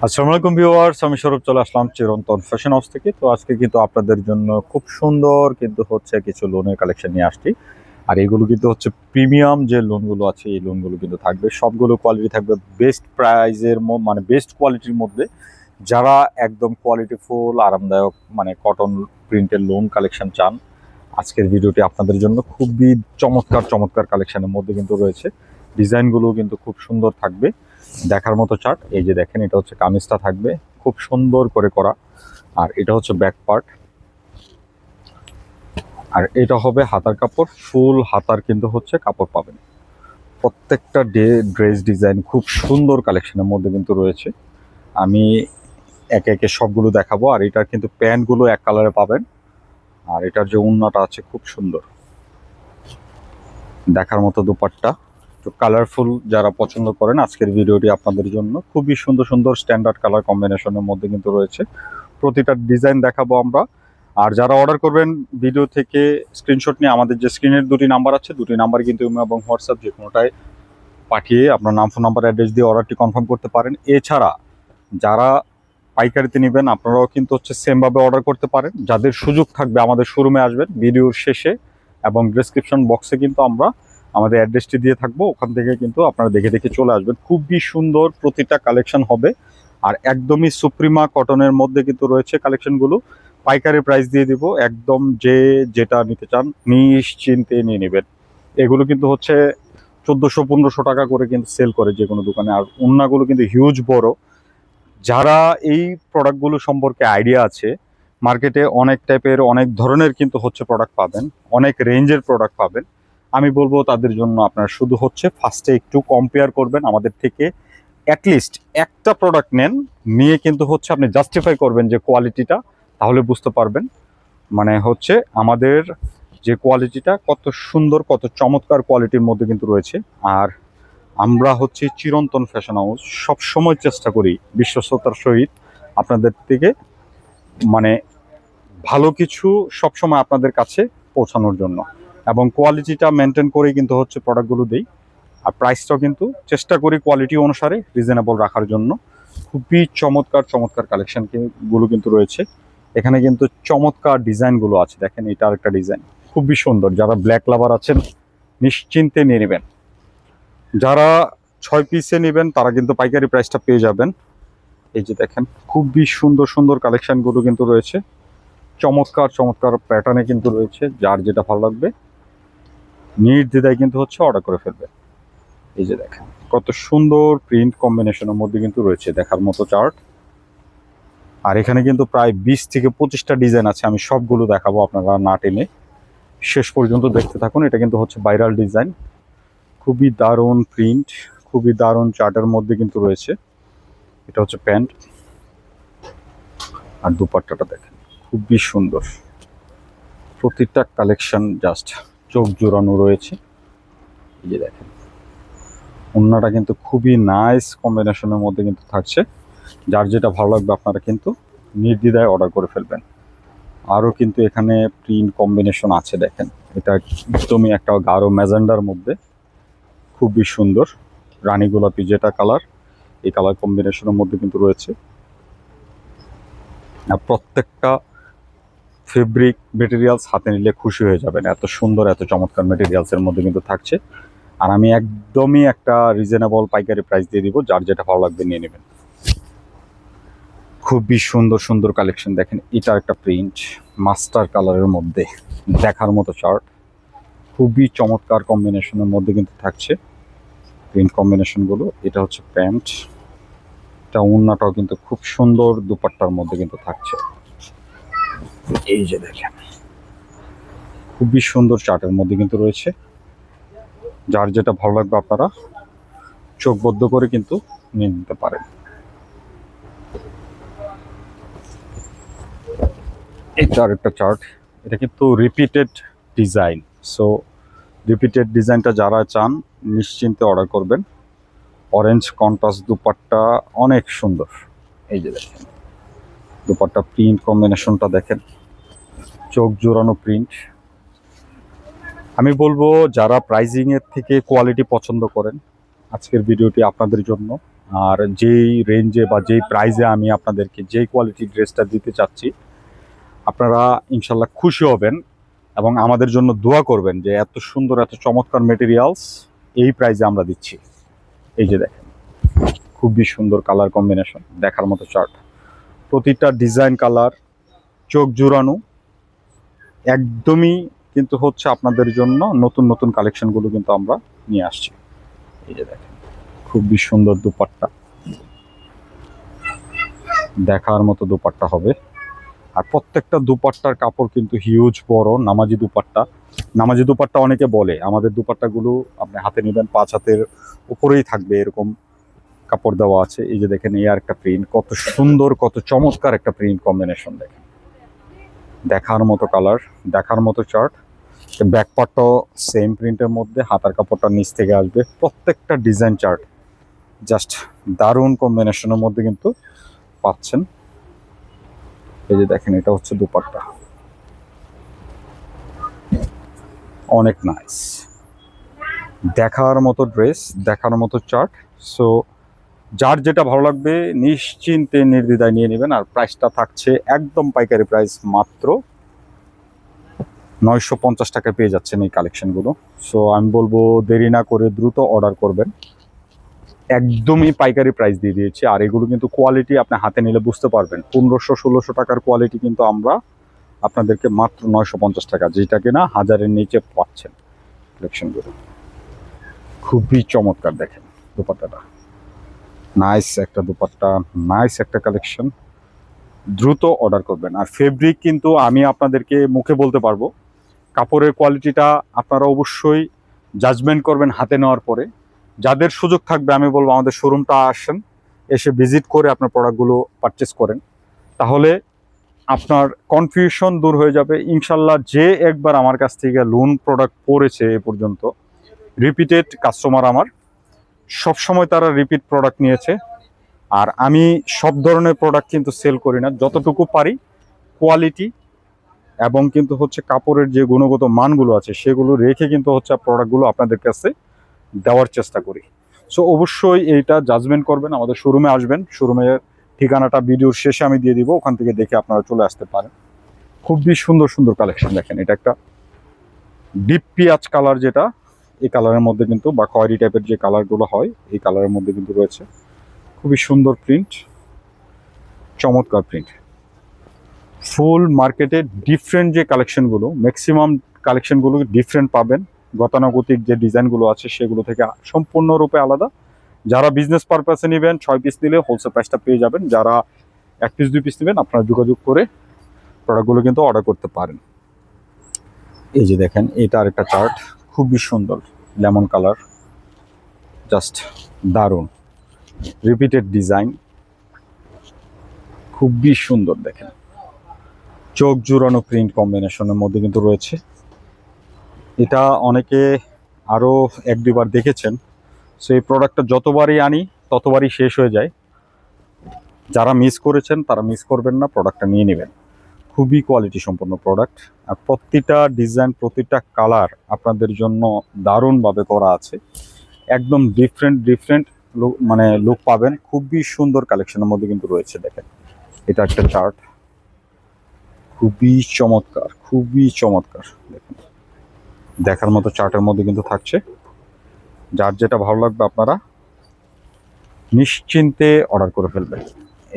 আসসালামু আলাইকুম ভিউয়ার্স, আমি সৌরভ চলে আসলাম চিরন্তন ফ্যাশন হাউস থেকে। তো আজকে কিন্তু আপনাদের জন্য খুব সুন্দর কিন্তু হচ্ছে কিছু লোনের কালেকশন নিয়ে আসছি। আর এগুলো কিন্তু হচ্ছে প্রিমিয়াম যে লোনগুলো আছে, এই লোনগুলো কিন্তু থাকবে, সবগুলো কোয়ালিটি থাকবে বেস্ট প্রাইজের মানে বেস্ট কোয়ালিটির মধ্যে। যারা একদম কোয়ালিটিফুল আরামদায়ক মানে কটন প্রিন্টের লোন কালেকশন চান, আজকের ভিডিওটি আপনাদের জন্য খুবই চমৎকার চমৎকার কালেকশনের মধ্যে কিন্তু রয়েছে। ডিজাইনগুলো কিন্তু খুব সুন্দর থাকবে, দেখার মতো চার্ট। এই যে দেখেন, এটা হচ্ছে কামিজটা থাকবে খুব সুন্দর করে করা, আর এটা হচ্ছে ব্যাক পার্ট, আর এটা হবে হাতার কাপড়। ফুল হাতার কিন্তু হচ্ছে কাপড় পাবেন। প্রত্যেকটা ড্রেস ডিজাইন খুব সুন্দর কালেকশনের মধ্যে কিন্তু রয়েছে। আমি একে একে সবগুলো দেখাবো। আর এটার কিন্তু প্যান্টগুলো এক কালারে পাবেন, আর এটার যে ওড়নাটা আছে খুব সুন্দর, দেখার মতো দুপাট্টা। তো কালারফুল যারা পছন্দ করেন, আজকের ভিডিওটি আপনাদের জন্য। খুবই সুন্দর সুন্দর স্ট্যান্ডার্ড কালার কম্বিনেশনের মধ্যে কিন্তু রয়েছে। প্রতিটা ডিজাইন দেখাবো আমরা। আর যারা অর্ডার করবেন, ভিডিও থেকে স্ক্রিনশট নিয়ে আমাদের যে স্ক্রিনের দুটি নাম্বার আছে, দুটি নাম্বার কিন্তু ইমো এবং হোয়াটসঅ্যাপ যে কোনোটায় পাঠিয়ে আপনার নাম, ফোন নাম্বার, অ্যাড্রেস দিয়ে অর্ডারটি কনফার্ম করতে পারেন। এছাড়া যারা পাইকারিতে নেবেন, আপনারাও কিন্তু হচ্ছে সেমভাবে অর্ডার করতে পারেন। যাদের সুযোগ থাকবে আমাদের শোরুমে আসবেন, ভিডিওর শেষে এবং ডিসক্রিপশন বক্সে কিন্তু আমরা আমাদের অ্যাড্রেসটি দিয়ে থাকবো। ওখান থেকে কিন্তু আপনারা দেখে দেখে চলে আসবেন। খুবই সুন্দর প্রতিটা কালেকশন হবে। আর একদমই সুপ্রিমা কটনের মধ্যে কিন্তু রয়েছে কালেকশনগুলো। পাইকারি প্রাইস দিয়ে দিব, একদম যে যেটা নিতে চান নিশ্চিন্তে নিয়ে নেবেন। এগুলো কিন্তু হচ্ছে 1400-1500 টাকা করে কিন্তু সেল করে যে কোনো দোকানে। আর ওড়নাগুলো কিন্তু হিউজ বড়। যারা এই প্রোডাক্টগুলো সম্পর্কে আইডিয়া আছে, মার্কেটে অনেক টাইপের অনেক ধরনের কিন্তু হচ্ছে প্রোডাক্ট পাবেন, অনেক রেঞ্জের প্রোডাক্ট পাবেন। আমি বলবো তাদের জন্য আপনারা শুধু হচ্ছে ফার্স্টে একটু কম্পেয়ার করবেন আমাদের থেকে। অ্যাটলিস্ট একটা প্রোডাক্ট নেন, নিয়ে কিন্তু হচ্ছে আপনি জাস্টিফাই করবেন যে কোয়ালিটিটা, তাহলে বুঝতে পারবেন মানে হচ্ছে আমাদের যে কোয়ালিটিটা কত সুন্দর, কত চমৎকার কোয়ালিটির মধ্যে কিন্তু রয়েছে। আর আমরা হচ্ছে চিরন্তন ফ্যাশন হাউস, সবসময় চেষ্টা করি বিশ্বস্ততার সহিত আপনাদের থেকে মানে ভালো কিছু সবসময় আপনাদের কাছে পৌঁছানোর জন্য, এবং কোয়ালিটিটা মেনটেন করেই কিন্তু হচ্ছে প্রোডাক্টগুলো দিই। আর প্রাইসটাও কিন্তু চেষ্টা করি কোয়ালিটি অনুসারে রিজনেবল রাখার জন্য। খুবই চমৎকার চমৎকার কালেকশন গুলো কিন্তু রয়েছে এখানে। কিন্তু চমৎকার ডিজাইনগুলো আছে, দেখেন এটা আরেকটা ডিজাইন খুবই সুন্দর। যারা ব্ল্যাক লাভার আছেন নিশ্চিন্তে নিয়ে নেবেন। যারা 6 পিসে নেবেন তারা কিন্তু পাইকারি প্রাইসটা পেয়ে যাবেন। এই যে দেখেন, খুবই সুন্দর সুন্দর কালেকশনগুলো কিন্তু রয়েছে। চমৎকার চমৎকার প্যাটার্নে কিন্তু রয়েছে। যার যেটা ভালো লাগবে নির্দ্বিধায় কিন্তু হচ্ছে অর্ডার করে ফেলবে। এই যে দেখেন কত সুন্দর প্রিন্ট কম্বিনেশনের মধ্যে কিন্তু রয়েছে, দেখার মতো চার্ট। আর এখানে কিন্তু প্রায় 20 থেকে 25টা ডিজাইন আছে। আমি সবগুলো দেখাবো, আপনারা না টেনে শেষ পর্যন্ত দেখতে থাকুন। এটা কিন্তু হচ্ছে ভাইরাল ডিজাইন, খুবই দারুণ প্রিন্ট, খুবই দারুণ চার্টের মধ্যে কিন্তু রয়েছে। এটা হচ্ছে প্যান্ট, আর দুপাট্টাটা দেখেন খুবই সুন্দর। প্রতিটা কালেকশন জাস্ট চোখ জোড়ানো রয়েছে। এই যে দেখেন, ওড়নাটা কিন্তু খুবই নাইস কম্বিনেশনের মধ্যে কিন্তু থাকছে। যার যেটা ভালো লাগবে আপনারা কিন্তু নির্দ্বিধায় অর্ডার করে ফেলবেন। আরও কিন্তু এখানে প্রিন্ট কম্বিনেশন আছে, দেখেন এটা একদমই একটা গাঢ় ম্যাজেন্ডার মধ্যে, খুবই সুন্দর। রানী গোলাপি যেটা কালার, এই কালার কম্বিনেশনের মধ্যে কিন্তু রয়েছে। আর প্রত্যেকটা ফেব্রিক মেটেরিয়ালস হাতে নিলে খুশি হয়ে যাবেন, এত সুন্দর এত চমৎকার মেটেরিয়ালসের মধ্যে কিন্তু থাকছে। আর আমি একদমই একটা রিজনেবল পাইকারি প্রাইস দিয়ে দিব, যার যেটা ভালো লাগবে নিয়ে নেবেন। খুবই সুন্দর সুন্দর কালেকশন, দেখেন এটা একটা প্রিন্ট মাস্টার কালারের মধ্যে, দেখার মতো চার্ট। খুবই চমৎকার কম্বিনেশনের মধ্যে কিন্তু থাকছে প্রিন্ট কম্বিনেশনগুলো। এটা হচ্ছে প্যান্ট, এটা ওড়নাটাও কিন্তু খুব সুন্দর দুপাট্টার মধ্যে কিন্তু থাকছে। এই যে দেখেন, খুবই সুন্দর চার্টের মধ্যে কিন্তু রয়েছে। যার যেটা ভালো লাগবে আপনারা চোখ বদ্ধ করে কিন্তু নিয়ে নিতে পারেন। এটা আরেকটা চার্ট, এটা কিন্তু রিপিটেড ডিজাইন। সো রিপিটেড ডিজাইনটা যারা চান নিশ্চিন্তে অর্ডার করবেন। অরেঞ্জ কন্ট্রাস্ট দুপাট্টা, অনেক সুন্দর। এই যে দেখেন দুপাট্টা প্রিন্ট কম্বিনেশনটা দেখেন, চোখ জোড়ানো প্রিন্ট। আমি বলবো যারা প্রাইজিং এর থেকে কোয়ালিটি পছন্দ করেন, আজকের ভিডিওটি আপনাদের জন্য। আর যেই রেঞ্জে বা যেই প্রাইজে আমি আপনাদেরকে যেই কোয়ালিটির ড্রেসটা দিতে চাচ্ছি, আপনারা ইনশাল্লাহ খুশি হবেন এবং আমাদের জন্য দোয়া করবেন যে এত সুন্দর এত চমৎকার মেটেরিয়ালস এই প্রাইজে আমরা দিচ্ছি। এই যে দেখেন, খুবই সুন্দর কালার কম্বিনেশন, দেখার মতো চার্ট, প্রতিটা ডিজাইন কালার চোখ জুড়ানো, একদমই কিন্তু হচ্ছে আপনাদের জন্য নতুন নতুন কালেকশনগুলো কিন্তু আমরা নিয়ে আসছি। এই যে দেখেন, খুবই সুন্দর দুপাট্টা, দেখার মতো দুপাট্টা হবে। আর প্রত্যেকটা দুপাট্টার কাপড় কিন্তু হিউজ বড় নামাজি দুপাট্টা। নামাজি দুপাট্টা অনেকে বলে, আমাদের দুপাট্টাগুলো আপনি হাতে নেবেন 5 হাতের উপরেই থাকবে, এরকম কাপড় দেওয়া আছে। এই যে দেখেন, এই আর একটা প্রিন্ট, কত সুন্দর কত চমৎকার একটা প্রিন্ট কম্বিনেশন, দেখেন দেখার মতো কালার, দেখার মতো চার্ট। ব্যাক পার্টটাও সেম প্রিন্টের মধ্যে, হাতার কাপড়টা নিচ থেকে আসবে, প্রত্যেকটা ডিজাইন চার্ট জাস্ট দারুণ কম্বিনেশনের মধ্যে কিন্তু পাচ্ছেন। এই যে দেখেন, এটা হচ্ছে দুপাট্টা, অনেক নাইস, দেখার মতো ড্রেস, দেখার মতো চার্ট। সো যার যেটা ভালো লাগবে নিশ্চিন্তে নির্দ্বিধায় নিয়ে নেবেন। আর প্রাইসটা থাকছে একদম পাইকারি প্রাইস, মাত্র 950 টাকায় পেয়ে যাচ্ছেন এই কালেকশনগুলো। সো আমি বলবো দেরি না করে দ্রুত অর্ডার করবেন, একদমই পাইকারি প্রাইস দিয়ে দিয়েছি। আর এগুলো কিন্তু কোয়ালিটি আপনি হাতে নিলে বুঝতে পারবেন, 1500-1600 টাকার কোয়ালিটি কিন্তু আমরা আপনাদেরকে মাত্র 950 টাকা, যেটা কিনা 1000-এর নিচে পাচ্ছেন কালেকশনগুলো। খুবই চমৎকার, দেখেন দুপাট্টাটা, নাইস একটা দুপাট্টা, নাইস একটা কালেকশন, দ্রুত অর্ডার করবেন। আর ফেব্রিক কিন্তু আমি আপনাদেরকে মুখে বলতে পারবো, কাপড়ের কোয়ালিটিটা আপনারা অবশ্যই জাজমেন্ট করবেন হাতে নেওয়ার পরে। যাদের সুযোগ থাকবে আমি বলবো আমাদের শোরুমটা আসেন, এসে ভিজিট করে আপনার প্রোডাক্টগুলো পারচেস করেন, তাহলে আপনার কনফিউশন দূর হয়ে যাবে ইনশাল্লাহ। যে একবার আমার কাছ থেকে লোন প্রোডাক্ট পড়েছে এ পর্যন্ত, রিপিটেড কাস্টমার আমার, সবসময় তারা রিপিট প্রোডাক্ট নিয়েছে। আর আমি সব ধরনের প্রোডাক্ট কিন্তু সেল করি না, যতটুকু পারি কোয়ালিটি এবং কিন্তু হচ্ছে কাপড়ের যে গুণগত মানগুলো আছে সেগুলো রেখে কিন্তু হচ্ছে প্রোডাক্টগুলো আপনাদের কাছে দেওয়ার চেষ্টা করি। সো অবশ্যই এইটা জাজমেন্ট করবেন, আমাদের শোরুমে আসবেন, শোরুমের ঠিকানাটা ভিডিওর শেষে আমি দিয়ে দিব, ওখান থেকে দেখে আপনারা চলে আসতে পারেন। খুবই সুন্দর সুন্দর কালেকশন, দেখেন এটা একটা ডিপ পিঁয়াজ কালার, যেটা এই কালারের মধ্যে কিন্তু, বা খয়েরি টাইপের যে কালারগুলো হয় এই কালারের মধ্যে কিন্তু রয়েছে। খুবই সুন্দর প্রিন্ট, চমৎকার প্রিন্ট। ফুল মার্কেটে ডিফারেন্ট যে কালেকশনগুলো, ম্যাক্সিমাম কালেকশনগুলো ডিফারেন্ট পাবেন, গতানুগতিক যে ডিজাইনগুলো আছে সেগুলো থেকে সম্পূর্ণরূপে আলাদা। যারা বিজনেস পারপাসে নেবেন 6 পিস নিলে হোলসেল প্রাইসটা পেয়ে যাবেন, যারা 1 পিস 2 পিস নেবেন আপনারা যোগাযোগ করে প্রোডাক্টগুলো কিন্তু অর্ডার করতে পারেন। এই যে দেখেন, এটা আরেকটা চার্ট, খুবই সুন্দর লেমন কালার, জাস্ট দারুণ, রিপিটেড ডিজাইন, খুবই সুন্দর, দেখেন চোখ জুড়ানো প্রিন্ট কম্বিনেশনের মধ্যে কিন্তু রয়েছে। এটা অনেকে আরও 1-2 বার দেখেছেন। সো এই প্রোডাক্টটা যতবারই আনি ততবারই শেষ হয়ে যায়। যারা মিস করেছেন তারা মিস করবেন না, প্রোডাক্টটা নিয়ে নেবেন। খুবই কোয়ালিটি সম্পন্ন প্রোডাক্ট, আর প্রতিটা ডিজাইন প্রতিটা কালার আপনাদের জন্য দারুণভাবে করা আছে, একদম ডিফারেন্ট ডিফারেন্ট লুক, মানে লুক পাবেন। খুবই সুন্দর কালেকশনের মধ্যে কিন্তু রয়েছে, দেখেন এটা একটা চার্ট, খুবই চমৎকার, খুবই চমৎকার, দেখেন দেখার মতো চার্টের মধ্যে কিন্তু থাকছে। যার যেটা ভালো লাগবে আপনারা নিশ্চিন্তে অর্ডার করে ফেলবেন।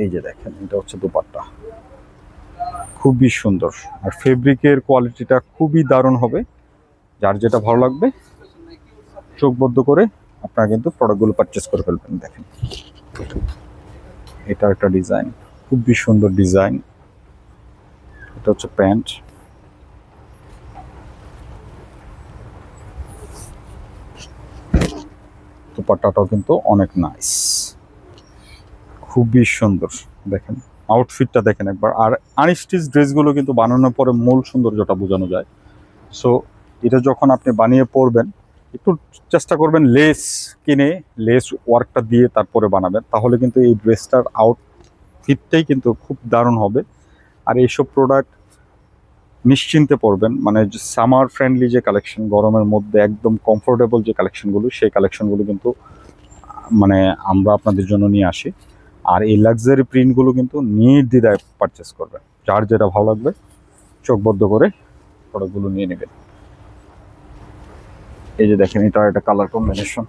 এই যে দেখেন, এটা হচ্ছে দুপাট্টা, খুবই সুন্দর, আর ফেব্রিকের কোয়ালিটিটা খুবই দারুণ হবে। যার যেটা ভালো লাগবে চোখ বদ্ধ করে আপনারা কিন্তু প্রোডাক্টগুলো পারচেস করে ফেলবেন। দেখেন এটা একটা ডিজাইন, খুবই সুন্দর ডিজাইন, এটা হচ্ছে প্যান্ট, দুপাট্টাটাও কিন্তু অনেক নাইস, খুবই সুন্দর। দেখেন আউটফিটটা দেখেন একবার। আর আনস্টিচ ড্রেসগুলো কিন্তু বানানোর পরে মূল সৌন্দর্যটা বোঝানো যায়। সো এটা যখন আপনি বানিয়ে পরবেন একটু চেষ্টা করবেন লেস কিনে লেস ওয়ার্কটা দিয়ে তারপরে বানাবেন, তাহলে কিন্তু এই ড্রেসটার আউটফিটটাই কিন্তু খুব দারুণ হবে। আর এইসব প্রোডাক্ট নিশ্চিন্তে পরবেন, মানে সামার ফ্রেন্ডলি যে কালেকশন, গরমের মধ্যে একদম কমফোর্টেবল যে কালেকশনগুলো, সেই কালেকশনগুলো কিন্তু মানে আমরা আপনাদের জন্য নিয়ে আসি। আর এই লাক্সারি প্রিন্টগুলো কিন্তু নির্দ্বিধায় পারচেস করবেন, যার যেটা ভালো লাগবে চোখ বদ্ধ করে প্রোডাক্টগুলো নিয়ে নেবেন। এই যে দেখেন, এটা একটা কালার কম্বিনেশন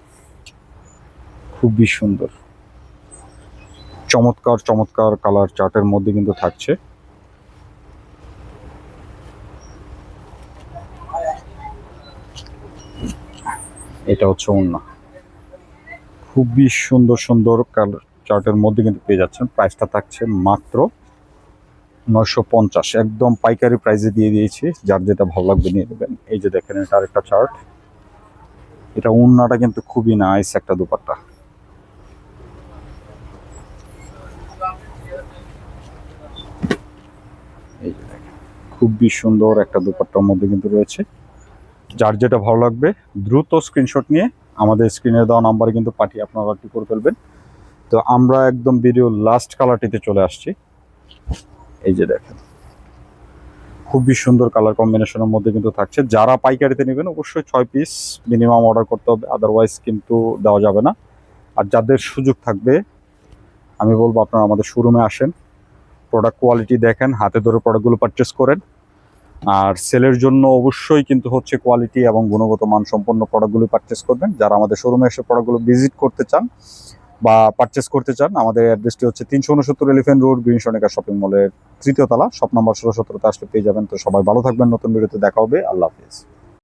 খুবই সুন্দর, চমৎকার চমৎকার কালার চার্টের মধ্যে কিন্তু থাকছে। এটা হচ্ছে ওড়না, খুবই সুন্দর সুন্দর কালার চার্টের মধ্যে কিন্তু পেয়ে যাচ্ছেন। প্রাইসটা থাকছে মাত্র 950, একদম পাইকারি প্রাইসে দিয়ে দিয়েছি, যার যেটা ভালো লাগবে নিয়ে নেবেন। এই যে দেখেন, এটা আরেকটা চার্ট, এটা ওড়নাটা কিন্তু খুবই নাইস একটা দুপাট্টা। এই যে দেখেন, খুবই সুন্দর একটা দুপাট্টার মধ্যে কিন্তু রয়েছে। যার যেটা ভালো লাগবে দ্রুত স্ক্রিনশট নিয়ে আমাদের স্ক্রিনে দেওয়া নাম্বারে কিন্তু পাঠিয়ে আপনারা অর্ডারটি করে ফেলবেন। তো আমরা একদম ভিডিও লাস্ট কালারটিতে চলে আসছি। এই যে দেখেন, খুবই সুন্দর কালার কম্বিনেশনের মধ্যে কিন্তু থাকছে। যারা পাইকারিতে নেবেন অবশ্যই 6 পিস মিনিমাম অর্ডার করতে হবে, আদারওয়াইজ কিন্তু দেওয়া যাবে না। আর যাদের সুযোগ থাকবে আমি বলবো আপনারা আমাদের শোরুমে আসেন, প্রোডাক্ট কোয়ালিটি দেখেন, হাতে ধরে প্রোডাক্টগুলো পারচেস করেন। আর সেলের জন্য অবশ্যই কিন্তু হচ্ছে কোয়ালিটি এবং গুণগত মান সম্পন্ন প্রোডাক্টগুলো পারচেস করবেন। যারা আমাদের শোরুমে এসে প্রোডাক্টগুলো ভিজিট করতে চান বা পারচেস করতে চান, আমাদের অ্যাড্রেসটি হচ্ছে 369 elephant road, green Sonica shopping মলের 3য় তলা, শপ নাম্বার 16-17 আসলে পেয়ে যাবেন। তো সবাই ভালো থাকবেন, নতুন ভিডিওতে দেখা হবে, আল্লাহ হাফেজ।